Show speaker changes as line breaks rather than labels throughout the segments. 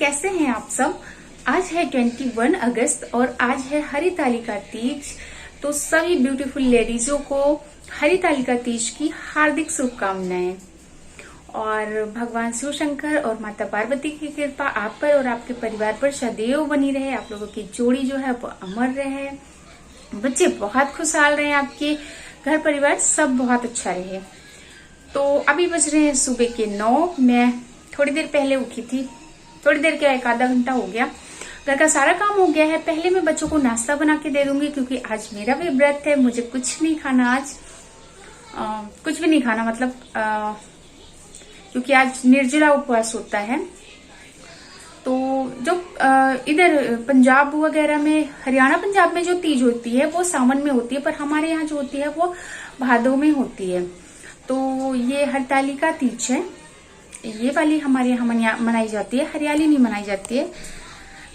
कैसे हैं आप सब। आज है 21 अगस्त और आज है हरितालिका तीज। तो सभी ब्यूटीफुल लेडीजों को हरितालिका तीज की हार्दिक शुभकामनाएं और भगवान शिव शंकर और माता पार्वती की कृपा आप पर और आपके परिवार पर सदैव बनी रहे। आप लोगों की जोड़ी जो है वो अमर रहे, बच्चे बहुत खुशहाल रहे, आपके घर परिवार सब बहुत अच्छा रहे। तो अभी बज रहे हैं सुबह के 9। मैं थोड़ी देर पहले उठी थी, थोड़ी देर क्या, एक आधा घंटा हो गया। घर का सारा काम हो गया है। पहले मैं बच्चों को नाश्ता बना के दे दूंगी क्योंकि आज मेरा भी व्रत है, मुझे कुछ नहीं खाना आज, कुछ भी नहीं खाना मतलब क्योंकि आज निर्जला उपवास होता है। तो जो इधर पंजाब वगैरह में, हरियाणा पंजाब में जो तीज होती है वो सावन में होती है, पर हमारे यहाँ जो होती है वो भादों में होती है। तो ये हरतालिका तीज है, ये वाली हमारे यहाँ मनाई जाती है, हरियाली नहीं मनाई जाती है।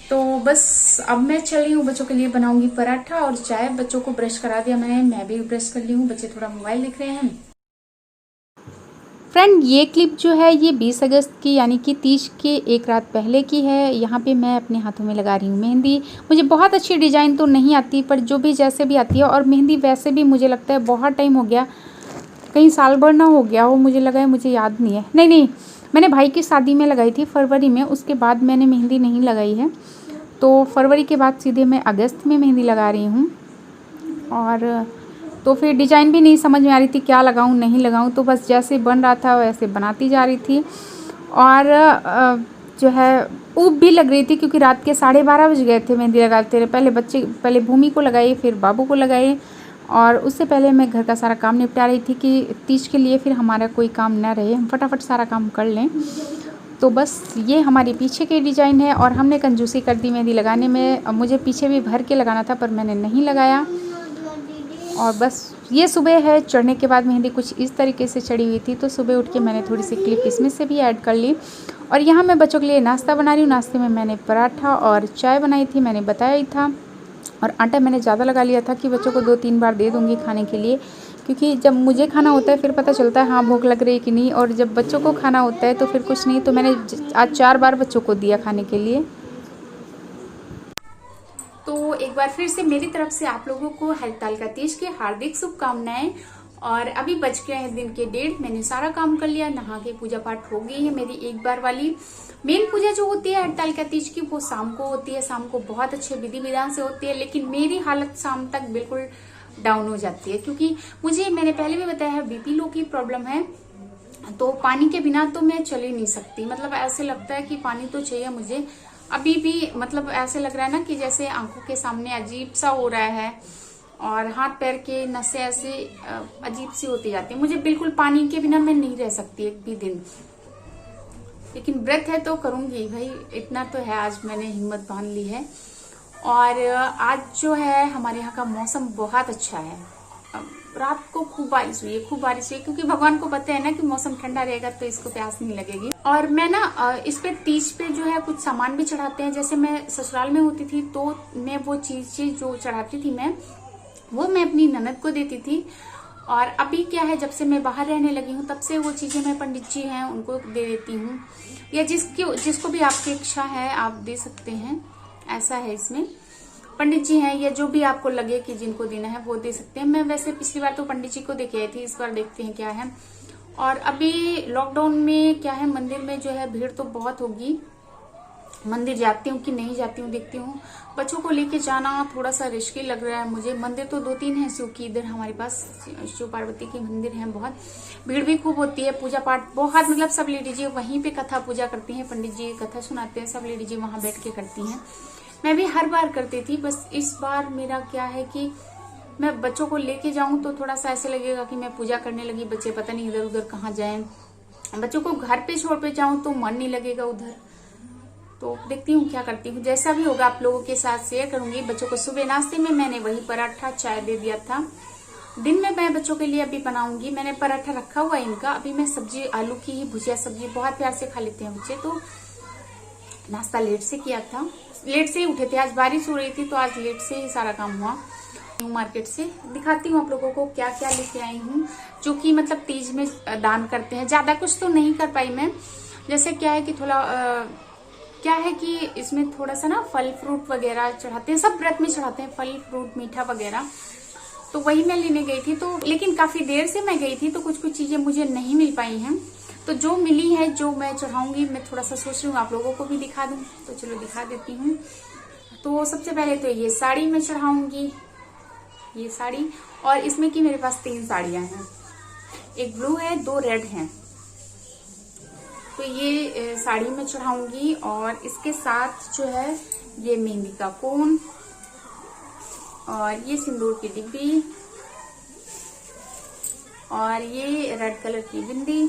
तो बस अब मैं चल रही हूँ, बच्चों के लिए बनाऊंगी पराठा और चाय। बच्चों को ब्रश करा दिया मैंने, मैं भी ब्रश कर ली हूँ। बच्चे थोड़ा मोबाइल देख रहे हैं।
फ्रेंड, ये क्लिप जो है ये 20 अगस्त की यानी कि तीज के एक रात पहले की है। यहाँ पे मैं अपने हाथों में लगा रही हूँ मेहंदी। मुझे बहुत अच्छी डिजाइन तो नहीं आती, पर जो भी जैसे भी आती है। और मेहंदी वैसे भी मुझे लगता है बहुत टाइम हो गया, कहीं साल भर ना हो गया हो, मुझे लगा है, मुझे याद नहीं है। नहीं, मैंने भाई की शादी में लगाई थी फरवरी में, उसके बाद मैंने मेहंदी नहीं लगाई है। तो फरवरी के बाद सीधे मैं अगस्त में मेहंदी लगा रही हूँ। और तो फिर डिजाइन भी नहीं समझ में आ रही थी क्या लगाऊं नहीं लगाऊं, तो बस जैसे बन रहा था वैसे बनाती जा रही थी। और जो है ऊब भी लग रही थी क्योंकि रात के 12:30 बज गए थे मेहंदी लगाते रहे। पहले भूमि को लगाई, फिर बाबू को लगाई, और उससे पहले मैं घर का सारा काम निपटा रही थी कि तीज के लिए फिर हमारा कोई काम ना रहे, हम फटाफट सारा काम कर लें। तो बस ये हमारी पीछे की डिज़ाइन है और हमने कंजूसी कर दी मेहंदी लगाने में। मुझे पीछे भी भर के लगाना था पर मैंने नहीं लगाया। और बस ये सुबह है, चढ़ने के बाद मेहंदी कुछ इस तरीके से चढ़ी हुई थी। तो सुबह उठ के मैंने थोड़ी सी क्लिप इसमें से भी ऐड कर ली। और यहाँ मैं बच्चों के लिए नाश्ता बना रही हूँ। नाश्ते में मैंने पराठा और चाय बनाई थी, मैंने बताया ही था। और आटा मैंने ज़्यादा लगा लिया था कि बच्चों को 2-3 बार दे दूँगी खाने के लिए, क्योंकि जब मुझे खाना होता है फिर पता चलता है हाँ भूख लग रही है कि नहीं, और जब बच्चों को खाना होता है तो फिर कुछ नहीं। तो मैंने आज 4 बार बच्चों को दिया खाने के लिए।
तो एक बार फिर से मेरी तरफ से आप लोगों को हरतालिका तीज की हार्दिक शुभकामनाएं। और अभी बज गए हैं दिन के 1:30। मैंने सारा काम कर लिया, नहा के पूजा पाठ हो गई है मेरी एक बार वाली। मेन पूजा जो होती है हरतालिका तीज की वो शाम को होती है, शाम को बहुत अच्छे विधि विधान से होती है। लेकिन मेरी हालत शाम तक बिल्कुल डाउन हो जाती है क्योंकि मैंने पहले भी बताया है, बीपी लो की प्रॉब्लम है। तो पानी के बिना तो मैं चल ही नहीं सकती, मतलब ऐसे लगता है कि पानी तो चाहिए मुझे। अभी भी मतलब ऐसे लग रहा है ना कि जैसे आंखों के सामने अजीब सा हो रहा है और हाथ पैर के नसें ऐसे अजीब सी होती जाती है। मुझे बिल्कुल पानी के बिना मैं नहीं रह सकती एक भी दिन। लेकिन व्रत है तो करूंगी भाई, इतना तो है, आज मैंने हिम्मत बांध ली है। और आज जो है हमारे यहाँ का मौसम बहुत अच्छा है। रात को खूब बारिश हुई है, क्योंकि भगवान को पता है ना कि मौसम ठंडा रहेगा तो इसको प्यास नहीं लगेगी। और मैं ना इस पे तीज पे जो है कुछ सामान भी चढ़ाते हैं। जैसे मैं ससुराल में होती थी तो मैं वो चीज जो चढ़ाती थी वो मैं अपनी ननद को देती थी। और अभी क्या है, जब से मैं बाहर रहने लगी हूँ तब से वो चीजें मैं पंडित जी हैं उनको दे देती हूँ, या जिसको भी आपकी इच्छा है आप दे सकते हैं। ऐसा है इसमें, पंडित जी हैं या जो भी आपको लगे कि जिनको देना है वो दे सकते हैं। मैं वैसे पिछली बार तो पंडित जी को देके आई थी, इस बार देखते हैं क्या है। और अभी लॉकडाउन में क्या है, मंदिर में जो है भीड़ तो बहुत होगी। मंदिर जाती हूँ कि नहीं जाती हूँ देखती हूँ। बच्चों को लेके जाना थोड़ा सा रिस्की लग रहा है मुझे। मंदिर तो 2-3 है शिव की, इधर हमारे पास शिव पार्वती की मंदिर है बहुत। भीड़ भी खूब होती है, पूजा पाठ बहुत, मतलब सब लेडीज वहीं पे कथा पूजा करती हैं, पंडित जी कथा सुनाते हैं, सब लेडीज वहां बैठ के करती हैं। मैं भी हर बार करती थी, बस इस बार मेरा क्या है कि मैं बच्चों को लेके जाऊं तो थोड़ा सा ऐसे लगेगा कि मैं पूजा करने लगी, बच्चे पता नहीं इधर उधर कहाँ जाएं। बच्चों को घर पे छोड़ पे जाऊं तो मन नहीं लगेगा उधर। तो देखती हूँ क्या करती हूँ, जैसा भी होगा आप लोगों के साथ शेयर करूंगी। बच्चों को सुबह नाश्ते में मैंने वही पराठा चाय दे दिया था। दिन में मैं बच्चों के लिए अभी बनाऊंगी, मैंने पराठा रखा हुआ है इनका। अभी मैं सब्जी आलू की ही भुजिया सब्जी बहुत प्यार से खा लेते हैं बच्चे, तो नाश्ता लेट से किया था, लेट से ही उठे थे। आज बारिश हो रही थी तो आज लेट से ही सारा काम हुआ। मार्केट से दिखाती हूँ आप लोगों को क्या क्या लेके आई हूँ, जो कि मतलब तीज में दान करते हैं। ज्यादा कुछ तो नहीं कर पाई मैं, जैसे क्या है कि थोड़ा क्या है कि इसमें थोड़ा सा ना फल फ्रूट वगैरह चढ़ाते हैं, सब व्रत में चढ़ाते हैं फल फ्रूट मीठा वगैरह, तो वही मैं लेने गई थी। तो लेकिन काफी देर से मैं गई थी तो कुछ कुछ चीजें मुझे नहीं मिल पाई हैं, तो जो मिली है जो मैं चढ़ाऊंगी, मैं थोड़ा सा सोच रही हूँ आप लोगों को भी दिखा दूं, तो चलो दिखा देती हूँ। तो सबसे पहले तो ये साड़ी मैं चढ़ाऊंगी, ये साड़ी, और इसमें की मेरे पास 3 साड़ियां हैं, एक ब्लू है 2 रेड हैं, तो ये साड़ी मैं चढ़ाऊंगी। और इसके साथ जो है ये मेहंदी का कोन, और ये सिंदूर की डिब्बी, और ये रेड कलर की बिंदी।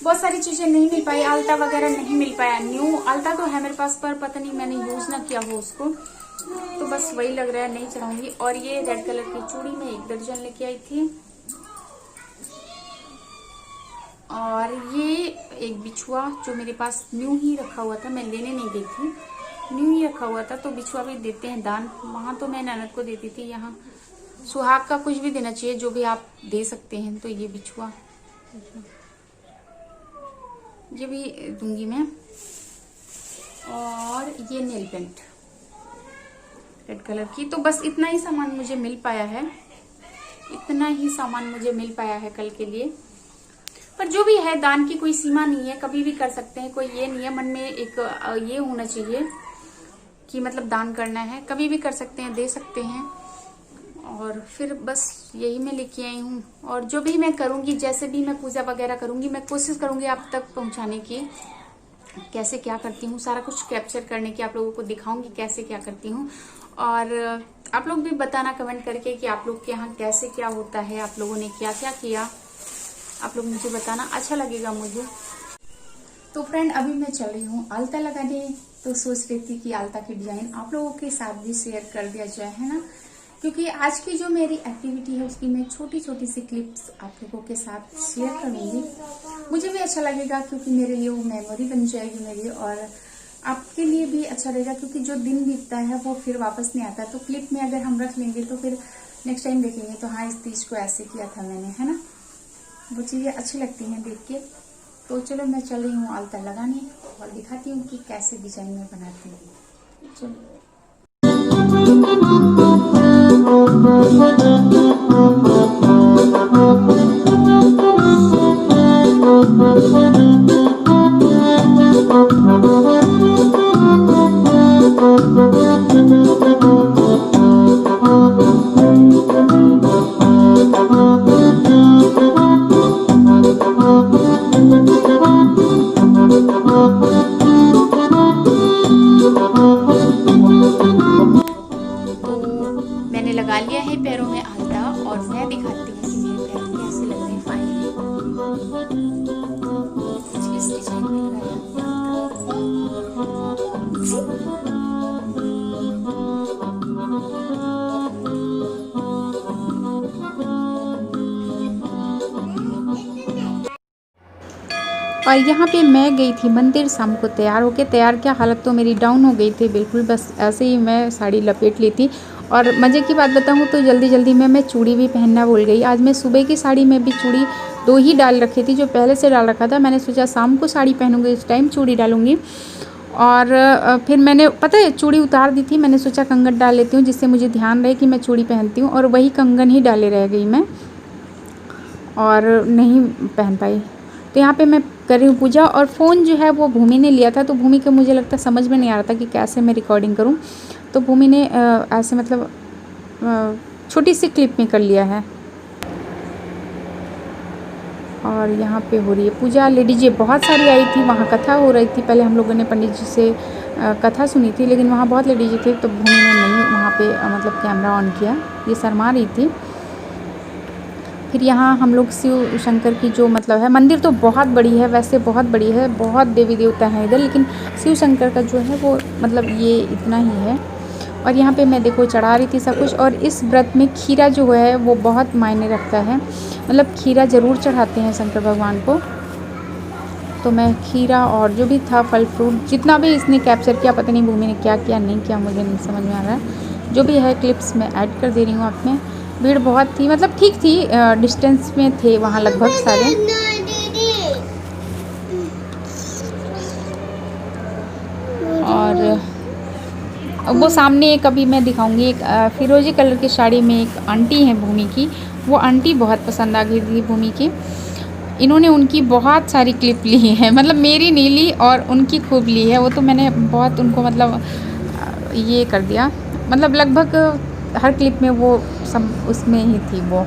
बहुत सारी चीजें नहीं मिल पाई, आलता वगैरह नहीं मिल पाया। न्यू आलता तो है मेरे पास, पर पता नहीं मैंने यूज ना किया हो उसको, तो बस वही लग रहा है नहीं चढ़ाऊंगी। और ये रेड कलर की चूड़ी मैं 1 दर्जन लेके आई थी, और ये एक बिछुआ जो मेरे पास न्यू ही रखा हुआ था, मैं लेने नहीं गई थी, न्यू ही रखा हुआ था। तो बिछुआ भी देते हैं दान, वहां तो मैं ननद को देती थी, यहाँ सुहाग का कुछ भी देना चाहिए, जो भी आप दे सकते हैं। तो ये बिछुआ ये भी दूंगी मैं। और ये नेल पेंट रेड कलर की। तो बस इतना ही सामान मुझे मिल पाया है, इतना ही सामान मुझे मिल पाया है कल के लिए। पर जो भी है, दान की कोई सीमा नहीं है, कभी भी कर सकते हैं, कोई ये नहीं है मन में एक ये होना चाहिए कि मतलब दान करना है, कभी भी कर सकते हैं, दे सकते हैं। और फिर बस यही मैं लेके आई हूँ। और जो भी मैं करूंगी, जैसे भी मैं पूजा वगैरह करूंगी, मैं कोशिश करूंगी आप तक पहुंचाने की, कैसे क्या करती हूँ, सारा कुछ कैप्चर करने की, आप लोगों को दिखाऊंगी कैसे क्या करती हूँ। और आप लोग भी बताना कमेंट करके कि आप लोग के यहाँ कैसे क्या होता है, आप लोगों ने क्या क्या किया, आप लोग मुझे बताना, अच्छा लगेगा मुझे। तो फ्रेंड अभी मैं चल रही हूँ आलता लगाने, तो सोच रही थी कि आलता की डिजाइन आप लोगों के साथ भी शेयर कर दिया जाए, है ना, क्योंकि आज की जो मेरी एक्टिविटी है उसकी मैं छोटी छोटी सी क्लिप्स आप लोगों के साथ शेयर करूंगी। मुझे भी अच्छा लगेगा, क्योंकि मेरे लिए वो मेमोरी बन जाएगी मेरी, और आपके लिए भी अच्छा रहेगा, क्योंकि जो दिन बीतता है वो फिर वापस नहीं आता। तो क्लिप में अगर हम रख लेंगे तो फिर नेक्स्ट टाइम देखेंगे तो हाँ, इस तीज को ऐसे किया था मैंने, है ना, वो चीजें अच्छी लगती हैं देख के। तो चलो मैं चल रही हूँ आलता लगाने, और दिखाती हूँ कि कैसे डिजाइन में बनाती हूँ। चलो लगा लिया है पैरों में आलता, और मैं दिखाती हूँ कि मेरे पैर कैसे लग रहे हैं फाइनली। इस डिजाइन में लगाया
और यहाँ पे मैं गई थी मंदिर शाम को तैयार होके। तैयार क्या, हालत तो मेरी डाउन हो गई थी बिल्कुल, बस ऐसे ही मैं साड़ी लपेट ली थी। और मज़े की बात बताऊँ तो जल्दी जल्दी में मैं चूड़ी भी पहनना भूल गई। आज मैं सुबह की साड़ी में भी चूड़ी 2 ही डाल रखी थी, जो पहले से डाल रखा था। मैंने सोचा शाम को साड़ी पहनूंगी, इस टाइम चूड़ी डालूंगी। और फिर मैंने पता है चूड़ी उतार दी थी, मैंने सोचा कंगन डाल लेती हूँ जिससे मुझे ध्यान रहे कि मैं चूड़ी पहनती हूँ, और वही कंगन ही डाले रह गई मैं और नहीं पहन पाई। तो यहाँ पे मैं कर रही हूँ पूजा, और फ़ोन जो है वो भूमि ने लिया था, तो भूमि के मुझे लगता समझ में नहीं आ रहा था कि कैसे मैं रिकॉर्डिंग करूँ, तो भूमि ने ऐसे मतलब छोटी सी क्लिप में कर लिया है। और यहाँ पे हो रही है पूजा, लेडीजें बहुत सारी आई थी, वहाँ कथा हो रही थी। पहले हम लोगों ने पंडित जी से कथा सुनी थी, लेकिन वहाँ बहुत लेडीजें थे, तो भूमि ने नहीं वहाँ पे मतलब कैमरा ऑन किया, ये शर्मा रही थी। फिर यहाँ हम लोग शिव शंकर की जो मतलब है, मंदिर तो बहुत बड़ी है, वैसे बहुत बड़ी है, बहुत देवी देवता हैं इधर, लेकिन शिव शंकर का जो है वो मतलब ये इतना ही है। और यहाँ पे मैं देखो चढ़ा रही थी सब कुछ। और इस व्रत में खीरा जो है वो बहुत मायने रखता है, मतलब खीरा ज़रूर चढ़ाते हैं शंकर भगवान को। तो मैं खीरा और जो भी था फल फ्रूट जितना भी इसने कैप्चर किया, पता नहीं भूमि ने क्या किया नहीं किया, मुझे नहीं समझ में आ रहा है। जो भी है क्लिप्स मैं ऐड कर दे रही हूँ आप में। भीड़ बहुत थी, मतलब ठीक थी, डिस्टेंस में थे वहाँ लगभग सारे। और वो सामने एक अभी मैं दिखाऊंगी, एक फिरोजी कलर की साड़ी में एक आंटी हैं भूमि की, वो आंटी बहुत पसंद आ गई थी भूमि की। इन्होंने उनकी बहुत सारी क्लिप ली है, मतलब मेरी नहीं ली और उनकी खूब ली है। वो तो मैंने बहुत उनको मतलब ये कर दिया, मतलब लगभग हर क्लिप में वो सब उसमें ही थी वो।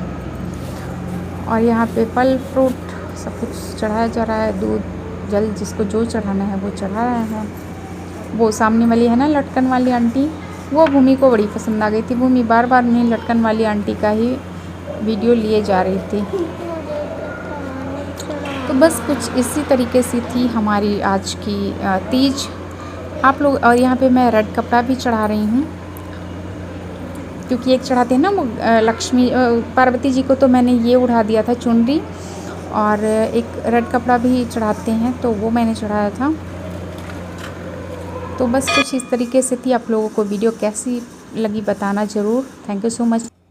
और यहाँ पे फल फ्रूट सब कुछ चढ़ाया जा रहा है, दूध जल जिसको जो चढ़ाना है वो चढ़ा रहा है। वो सामने वाली है ना लटकन वाली आंटी, वो भूमि को बड़ी पसंद आ गई थी। भूमि बार बार उन्हें लटकन वाली आंटी का ही वीडियो लिए जा रही थी। तो बस कुछ इसी तरीके से थी हमारी आज की तीज आप लोग। और यहाँ पे मैं रेड कपड़ा भी चढ़ा रही हूँ, क्योंकि एक चढ़ाते हैं ना लक्ष्मी पार्वती जी को, तो मैंने ये उड़ा दिया था चुनरी, और एक रेड कपड़ा भी चढ़ाते हैं तो वो मैंने चढ़ाया था। तो बस कुछ इस तरीके से थी। आप लोगों को वीडियो कैसी लगी बताना ज़रूर। Thank you so much.